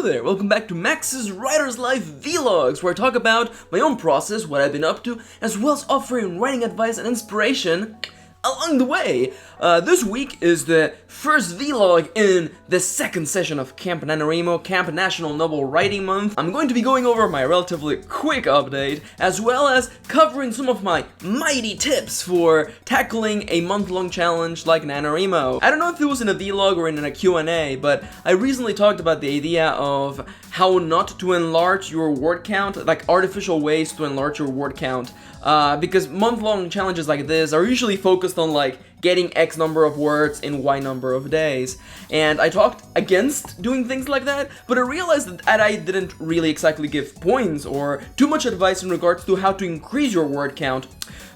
Hello there, welcome back to Max's Writer's Life Vlogs, where I talk about my own process, what I've been up to, as well as offering writing advice and inspiration along the way. This week is the first vlog in the second session of Camp NaNoWriMo, Camp National Novel Writing Month. I'm going to be going over my relatively quick update, as well as covering some of my mighty tips for tackling a month-long challenge like NaNoWriMo. I don't know if it was in a vlog or in a Q&A, but I recently talked about the idea of how not to enlarge your word count, like artificial ways to enlarge your word count, because month-long challenges like this are usually focused on like getting X number of words in Y number of days. And I talked against doing things like that, but I realized that I didn't really exactly give points or too much advice in regards to how to increase your word count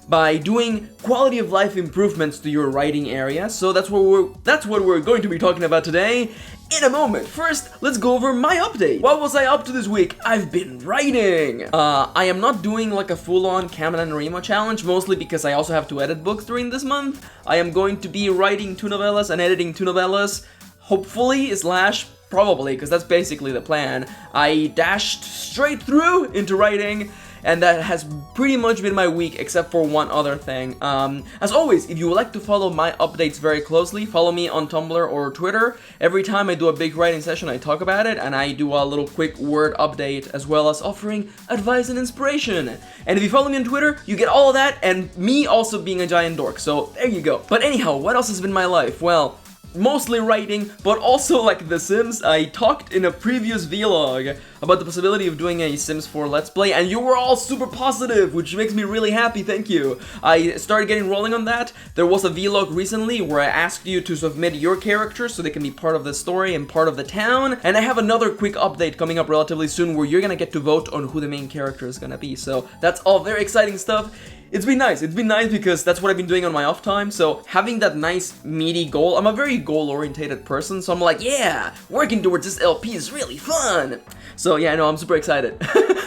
by doing quality of life improvements to your writing area. So that's what we're going to be talking about today in a moment. First, let's go over my update. What was I up to this week? I've been writing. I am not doing like a full-on Camp NaNoWriMo challenge, mostly because I also have to edit books during this month. I am going to be writing 2 novellas and editing 2 novellas, hopefully / probably, because that's basically the plan. I dashed straight through into writing, and that has pretty much been my week, except for one other thing. As always, if you would like to follow my updates very closely, follow me on Tumblr or Twitter. Every time I do a big writing session, I talk about it, and I do a little quick word update, as well as offering advice and inspiration. And if you follow me on Twitter, you get all of that, and me also being a giant dork, so there you go. But anyhow, what else has been my life? Well, mostly writing, but also like The Sims. I talked in a previous vlog about the possibility of doing a Sims 4 Let's Play, and you were all super positive, which makes me really happy, thank you. I started getting rolling on that. There was a vlog recently where I asked you to submit your characters so they can be part of the story and part of the town, and I have another quick update coming up relatively soon where you're gonna get to vote on who the main character is gonna be, so that's all very exciting stuff. It's been nice because that's what I've been doing on my off time, so having that nice meaty goal, I'm a very goal-orientated person, so I'm like, yeah, working towards this LP is really fun! So yeah, no, I'm super excited.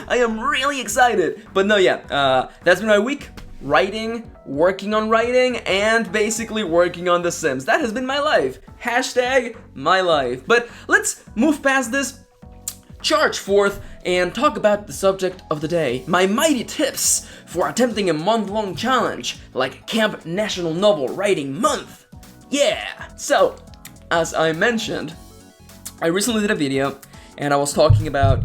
I am really excited! But no, yeah, that's been my week. Writing, working on writing, and basically working on The Sims. That has been my life. Hashtag my life. But let's move past this, charge forth, and talk about the subject of the day. My mighty tips for attempting a month-long challenge like Camp National Novel Writing Month. Yeah! So, as I mentioned, I recently did a video and I was talking about,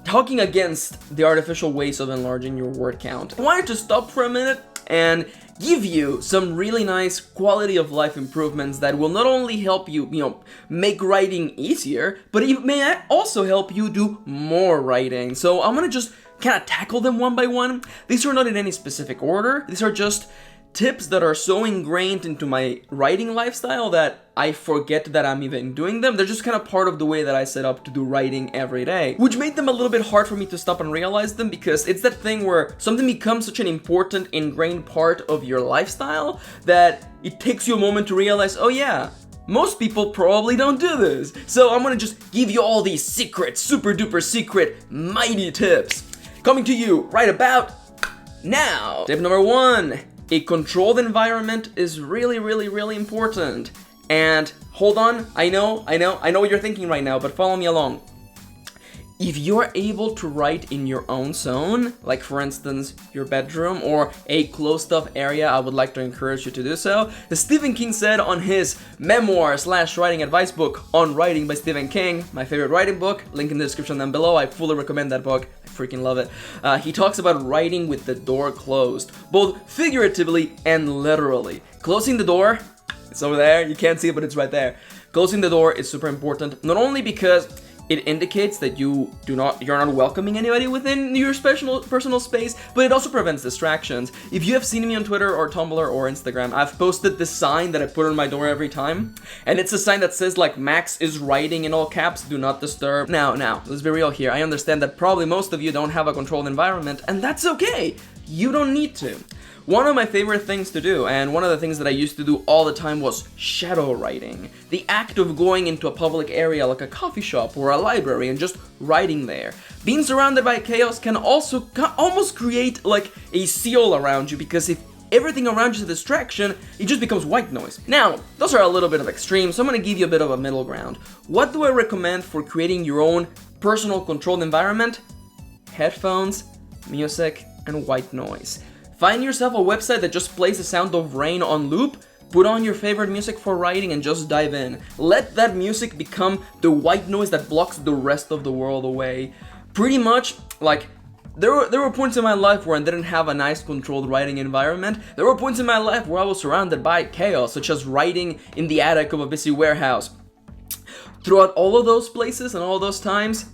talking against the artificial ways of enlarging your word count. I wanted to stop for a minute and give you some really nice quality of life improvements that will not only help you, make writing easier, but it may also help you do more writing. So I'm gonna just kind of tackle them one by one. These are not in any specific order. These are just tips that are so ingrained into my writing lifestyle that I forget that I'm even doing them. They're just kind of part of the way that I set up to do writing every day, which made them a little bit hard for me to stop and realize them, because it's that thing where something becomes such an important ingrained part of your lifestyle that it takes you a moment to realize, oh yeah, most people probably don't do this. So I'm gonna just give you all these secret, super duper secret, mighty tips coming to you right about now. Tip number 1. A controlled environment is really, really, really important. And hold on, I know what you're thinking right now, but follow me along. If you're able to write in your own zone, like for instance, your bedroom or a closed-off area, I would like to encourage you to do so. As Stephen King said on his memoir/writing advice book, On Writing by Stephen King, my favorite writing book, link in the description down below, I fully recommend that book. Freaking love it. He talks about writing with the door closed, both figuratively and literally. Closing the door, it's over there, you can't see it, but it's right there. Closing the door is super important, not only because it indicates that you're not welcoming anybody within your personal space, but it also prevents distractions. If you have seen me on Twitter or Tumblr or Instagram, I've posted this sign that I put on my door every time, and it's a sign that says like Max is writing in all caps, do not disturb. Now, let's be real here. I understand that probably most of you don't have a controlled environment, and that's okay. You don't need to. One of my favorite things to do, and one of the things that I used to do all the time, was shadow writing. The act of going into a public area like a coffee shop or a library and just writing there. Being surrounded by chaos can also almost create like a seal around you, because if everything around you is a distraction, it just becomes white noise. Now, those are a little bit of extremes, so I'm gonna give you a bit of a middle ground. What do I recommend for creating your own personal controlled environment? Headphones, music, and white noise. Find yourself a website that just plays the sound of rain on loop, put on your favorite music for writing, and just dive in. Let that music become the white noise that blocks the rest of the world away. Pretty much, like, there were points in my life where I didn't have a nice controlled writing environment. There were points in my life where I was surrounded by chaos, such as writing in the attic of a busy warehouse. Throughout all of those places and all those times,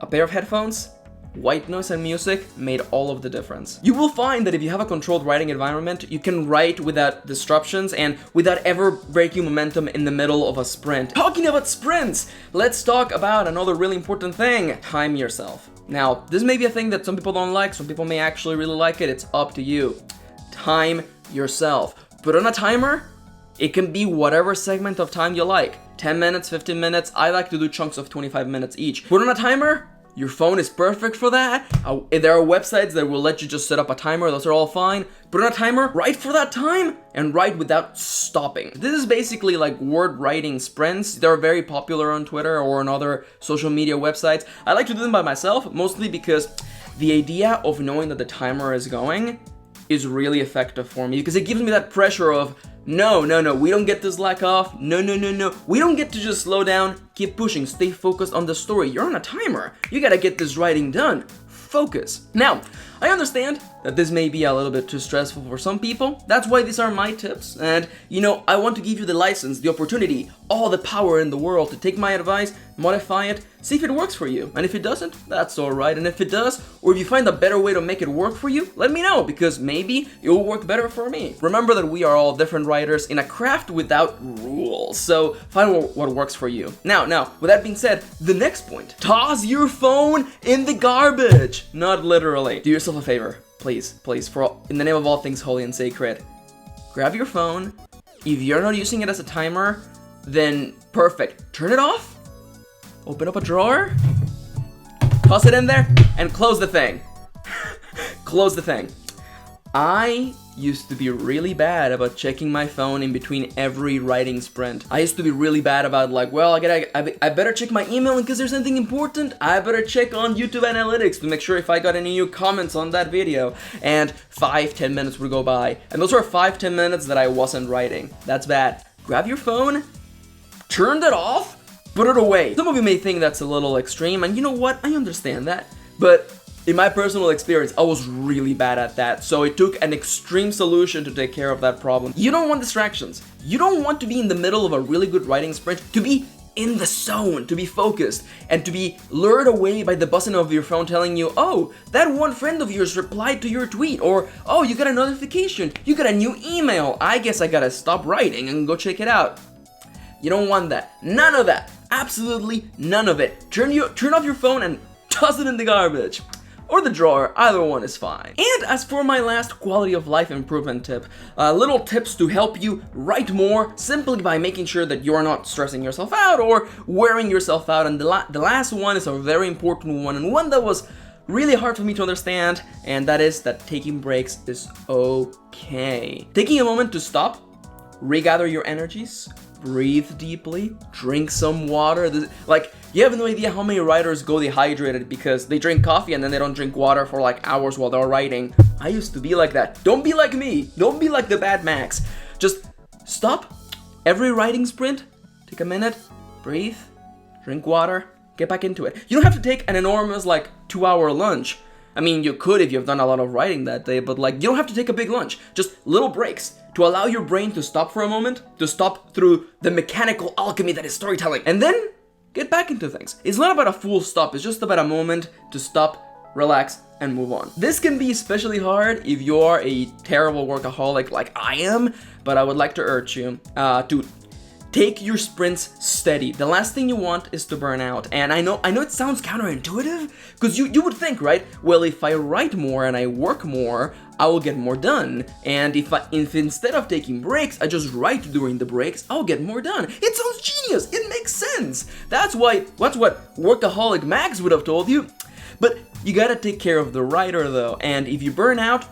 a pair of headphones, white noise, and music made all of the difference. You will find that if you have a controlled writing environment, you can write without disruptions and without ever breaking momentum in the middle of a sprint. Talking about sprints, let's talk about another really important thing: time yourself. Now, this may be a thing that some people don't like, some people may actually really like it, it's up to you. Time yourself. Put on a timer. It can be whatever segment of time you like. 10 minutes, 15 minutes, I like to do chunks of 25 minutes each. Put on a timer. Your phone is perfect for that. There are websites that will let you just set up a timer, those are all fine. Put on a timer, write for that time, and write without stopping. This is basically like word writing sprints. They're very popular on Twitter or on other social media websites. I like to do them by myself, mostly because the idea of knowing that the timer is going is really effective for me, because it gives me that pressure of, no, we don't get to slack off, no, we don't get to just slow down, keep pushing, stay focused on the story. You're on a timer, you gotta get this writing done. Focus. Now, I understand that this may be a little bit too stressful for some people. That's why these are my tips. And, I want to give you the license, the opportunity, all the power in the world to take my advice, modify it, see if it works for you. And if it doesn't, that's alright. And if it does, or if you find a better way to make it work for you, let me know, because maybe it will work better for me. Remember that we are all different writers in a craft without rules. So find what works for you. Now, with that being said, the next point: toss your phone in the garbage. Not literally. Do yourself a favor, please, in the name of all things holy and sacred. Grab your phone. If you're not using it as a timer, then perfect. Turn it off. Open up a drawer. Toss it in there and close the thing. Close the thing. I used to be really bad about checking my phone in between every writing sprint. I used to be really bad about like, well, I better check my email in case there's anything important. I better check on YouTube Analytics to make sure if I got any new comments on that video. And 5-10 minutes would go by. And those are 5-10 minutes that I wasn't writing. That's bad. Grab your phone, turn it off, put it away. Some of you may think that's a little extreme, and you know what? I understand that. But in my personal experience, I was really bad at that, so it took an extreme solution to take care of that problem. You don't want distractions. You don't want to be in the middle of a really good writing sprint, to be in the zone, to be focused, and to be lured away by the buzzing of your phone telling you, oh, that one friend of yours replied to your tweet, or, oh, you got a notification, you got a new email, I guess I gotta stop writing and go check it out. You don't want that. None of that. Absolutely none of it. Turn off your phone and toss it in the garbage. Or the drawer, either one is fine. And as for my last quality of life improvement tip, little tips to help you write more simply by making sure that you're not stressing yourself out or wearing yourself out. And the last one is a very important one, and one that was really hard for me to understand, and that is that taking breaks is okay. Taking a moment to stop, regather your energies, breathe deeply, drink some water. You have no idea how many writers go dehydrated because they drink coffee and then they don't drink water for like hours while they're writing. I used to be like that. Don't be like me. Don't be like the bad Max. Just stop every writing sprint, take a minute, breathe, drink water, get back into it. You don't have to take an enormous 2-hour lunch. I mean, you could if you've done a lot of writing that day, but you don't have to take a big lunch. Just little breaks to allow your brain to stop for a moment, to stop through the mechanical alchemy that is storytelling, and then get back into things. It's not about a full stop, it's just about a moment to stop, relax, and move on. This can be especially hard if you're a terrible workaholic like I am, but I would like to urge you to take your sprints steady. The last thing you want is to burn out. And I know it sounds counterintuitive, because you would think, right? Well, if I write more and I work more, I will get more done. And if instead of taking breaks, I just write during the breaks, I'll get more done. It sounds genius. It makes sense. That's what Workaholic Max would have told you. But you gotta take care of the writer though. And if you burn out,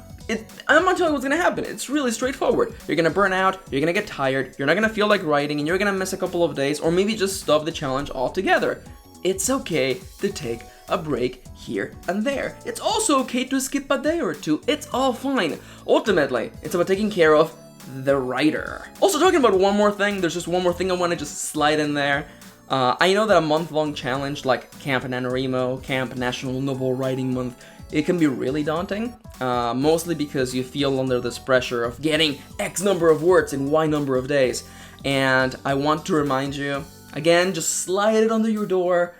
I'm not telling you what's gonna happen. It's really straightforward. You're gonna burn out, you're gonna get tired, you're not gonna feel like writing, and you're gonna miss a couple of days, or maybe just stop the challenge altogether. It's okay to take a break here and there. It's also okay to skip a day or two. It's all fine. Ultimately, it's about taking care of the writer. Also, talking about one more thing, there's just one more thing I want to just slide in there. I know that a month-long challenge like Camp NaNoWriMo, Camp National Novel Writing Month, it can be really daunting, mostly because you feel under this pressure of getting X number of words in Y number of days. And I want to remind you, again, just slide it under your door,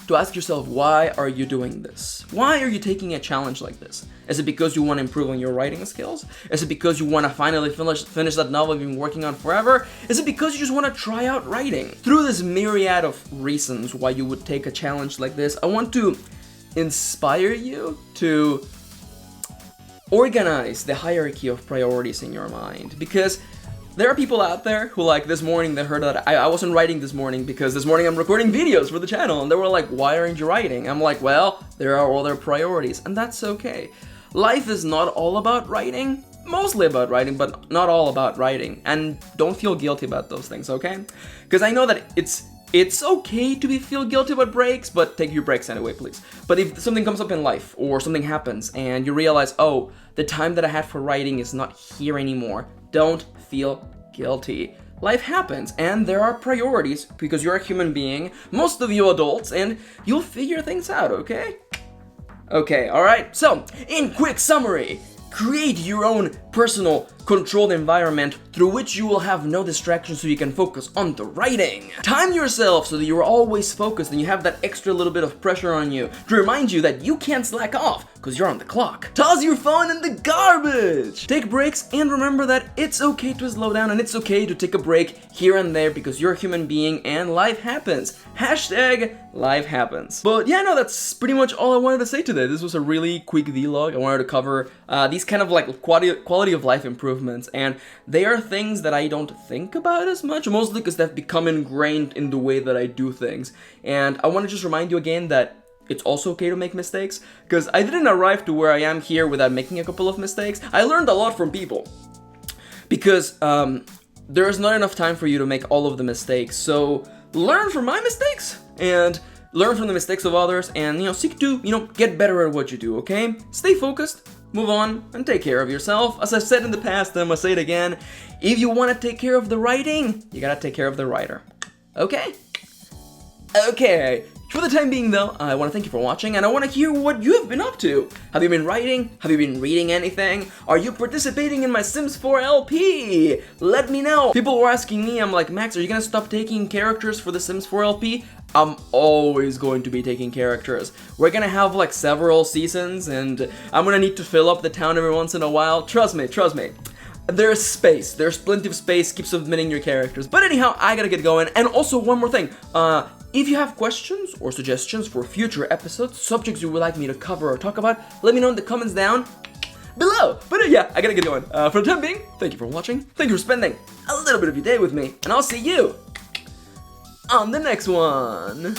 to ask yourself, why are you doing this? Why are you taking a challenge like this? Is it because you want to improve on your writing skills? Is it because you want to finally finish that novel you've been working on forever? Is it because you just want to try out writing? Through this myriad of reasons why you would take a challenge like this, I want to inspire you to organize the hierarchy of priorities in your mind. Because there are people out there who, like, this morning they heard that I wasn't writing this morning because this morning I'm recording videos for the channel, and they were like, why aren't you writing? I'm like, well, there are other priorities, and that's okay. Life is not all about writing, mostly about writing, but not all about writing, and don't feel guilty about those things, okay? Because I know that it's okay to feel guilty about breaks, but take your breaks anyway, please. But if something comes up in life, or something happens, and you realize, oh, the time that I had for writing is not here anymore, don't feel guilty. Life happens, and there are priorities, because you're a human being, most of you adults, and you'll figure things out, okay? Okay, alright, so, in quick summary, create your own personal, controlled environment through which you will have no distractions so you can focus on the writing. Time yourself so that you're always focused and you have that extra little bit of pressure on you to remind you that you can't slack off because you're on the clock. Toss your phone in the garbage! Take breaks and remember that it's okay to slow down and it's okay to take a break here and there because you're a human being and life happens. Hashtag life happens. But yeah, no, that's pretty much all I wanted to say today. This was a really quick vlog. I wanted to cover these kind of like quality of life improvements, and they are things that I don't think about as much, mostly because they've become ingrained in the way that I do things. And I want to just remind you again that it's also okay to make mistakes, because I didn't arrive to where I am here without making a couple of mistakes. I learned a lot from people, because there is not enough time for you to make all of the mistakes. So learn from my mistakes and learn from the mistakes of others, and seek to get better at what you do. Okay, stay focused, move on, and take care of yourself. As I've said in the past, I'm gonna say it again, if you want to take care of the writing, you gotta take care of the writer. Okay? Okay. For the time being though, I want to thank you for watching, and I want to hear what you have been up to. Have you been writing? Have you been reading anything? Are you participating in my Sims 4 LP? Let me know. People were asking me, I'm like, Max, are you gonna stop taking characters for the Sims 4 LP? I'm always going to be taking characters. We're gonna have like several seasons, and I'm gonna need to fill up the town every once in a while. Trust me, trust me. There's space. There's plenty of space. Keep submitting your characters. But anyhow, I gotta get going. And also one more thing. If you have questions or suggestions for future episodes, subjects you would like me to cover or talk about, let me know in the comments down below. But yeah, I gotta get going. For the time being, thank you for watching. Thank you for spending a little bit of your day with me. And I'll see you on the next one.